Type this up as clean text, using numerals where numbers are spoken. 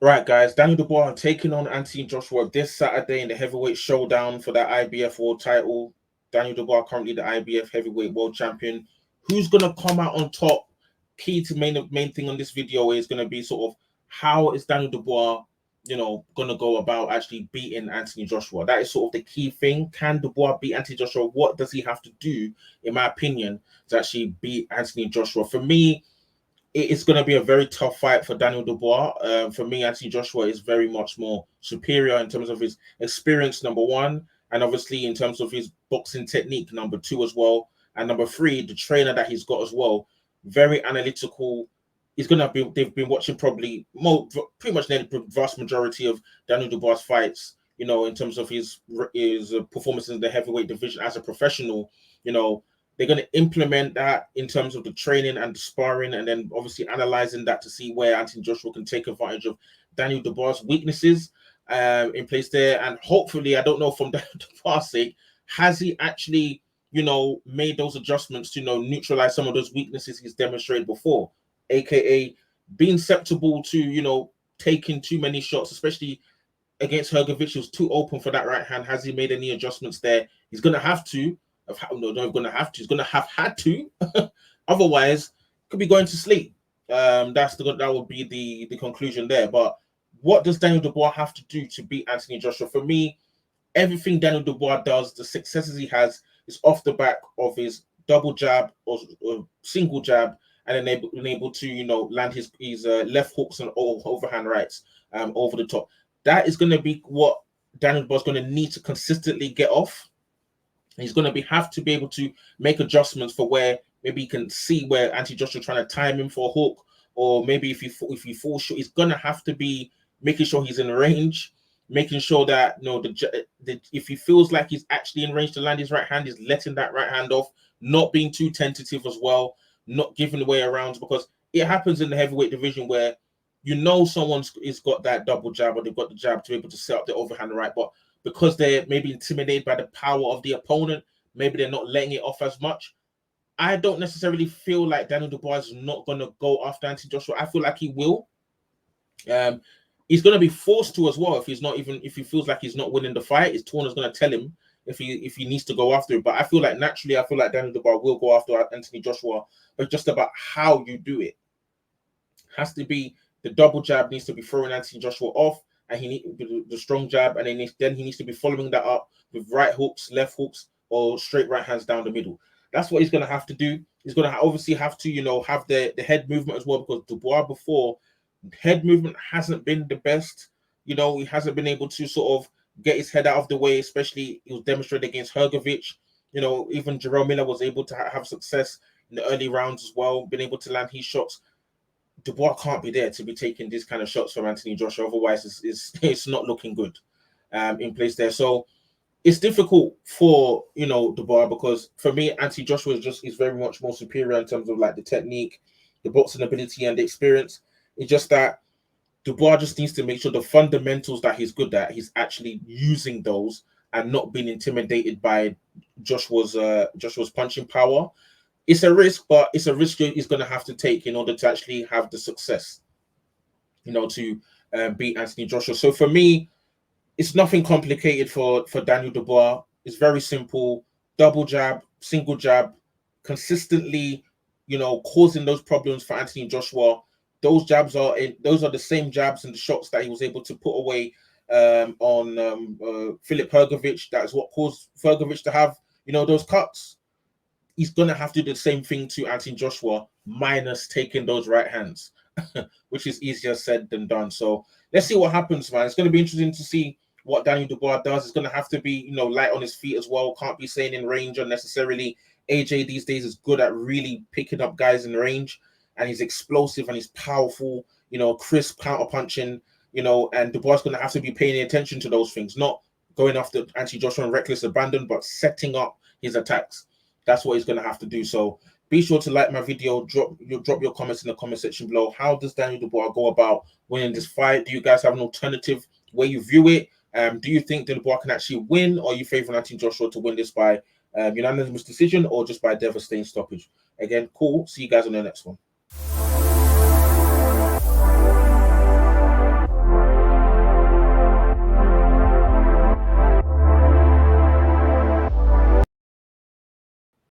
Right, guys, Daniel Dubois taking on Anthony Joshua this Saturday in the heavyweight showdown for that IBF world title. Daniel Dubois currently the IBF heavyweight world champion. Who's gonna come out on top? Key to main thing on this video is gonna be sort of how is Daniel Dubois, gonna go about actually beating Anthony Joshua. That is sort of the key thing. Can Dubois beat Anthony Joshua? What does he have to do, in my opinion, to actually beat Anthony Joshua? For me, it's going to be a very tough fight for Daniel Dubois. For me, Anthony Joshua is very much more superior in terms of his experience, number one, and obviously in terms of his boxing technique, number two as well, and number three, the trainer that he's got as well, very analytical. He's going to be. They've been watching probably pretty much the vast majority of Daniel Dubois' fights. In terms of his performances in the heavyweight division as a professional. They're going to implement that in terms of the training and the sparring, and then obviously analyzing that to see where Anthony Joshua can take advantage of Daniel Dubois' weaknesses in place there. And hopefully, I don't know from Daniel Dubois' sake, has he actually, made those adjustments to, neutralize some of those weaknesses he's demonstrated before, aka being susceptible to, taking too many shots, especially against Hrgović, who's too open for that right hand. Has he made any adjustments there? He's going to have to. Not going to have to. He's going to have had to. Otherwise, could be going to sleep. That would be the conclusion there. But what does Daniel Dubois have to do to beat Anthony Joshua? For me, everything Daniel Dubois does, the successes he has, is off the back of his double jab or single jab, and then able to land his left hooks and overhand rights over the top. That is going to be what Daniel Dubois is going to need to consistently get off. He's going to have to be able to make adjustments for where maybe he can see where Anthony Joshua trying to time him for a hook, or maybe if he falls short, he's going to have to be making sure he's in range, making sure that if he feels like he's actually in range to land his right hand, he's letting that right hand off, not being too tentative as well, not giving away arounds, because it happens in the heavyweight division where someone's got that double jab or they've got the jab to be able to set up the overhand right, but because they're maybe intimidated by the power of the opponent, maybe they're not letting it off as much. I don't necessarily feel like Daniel Dubois is not going to go after Anthony Joshua. I feel like he will. He's going to be forced to as well if he feels like he's not winning the fight. His trainer's going to tell him if he needs to go after it. But I feel like Daniel Dubois will go after Anthony Joshua, but just about how you do it. Has to be the double jab needs to be throwing Anthony Joshua off, and he needs the strong jab, and then he needs to be following that up with right hooks, left hooks, or straight right hands down the middle. That's what he's going to have to do. He's going to obviously have to, have the head movement as well, because Dubois before, head movement hasn't been the best. He hasn't been able to sort of get his head out of the way, especially it was demonstrated against Hrgović. Even Jerome Miller was able to have success in the early rounds as well, been able to land his shots. Dubois can't be there to be taking these kind of shots from Anthony Joshua. Otherwise, it's not looking good in place there. So it's difficult for Dubois, because for me, Anthony Joshua is very much more superior in terms of like the technique, the boxing ability, and the experience. It's just that Dubois just needs to make sure the fundamentals that he's good at, he's actually using those and not being intimidated by Joshua's punching power. It's a risk, but it's a risk he's going to have to take in order to actually have the success, to beat Anthony Joshua. So for me, it's nothing complicated for Daniel Dubois. It's very simple. Double jab, single jab, consistently, causing those problems for Anthony Joshua. Those jabs are the same jabs and the shots that he was able to put away on Filip Hrgović. That's what caused Hrgović to have, those cuts. He's going to have to do the same thing to Anthony Joshua, minus taking those right hands, which is easier said than done. So let's see what happens, man. It's going to be interesting to see what Daniel Dubois does. It's going to have to be, light on his feet as well. Can't be saying in range unnecessarily. AJ these days is good at really picking up guys in range, and he's explosive and he's powerful, crisp counter punching, and Dubois is going to have to be paying attention to those things, not going after Anthony Joshua in reckless abandon, but setting up his attacks. That's what he's going to have to do. So be sure to like my video. Drop your comments in the comment section below. How does Daniel Dubois go about winning this fight? Do you guys have an alternative way you view it? Do you think Dubois can actually win, or are you favoring Anthony Joshua to win this by unanimous decision or just by devastating stoppage? Again, cool. See you guys on the next one.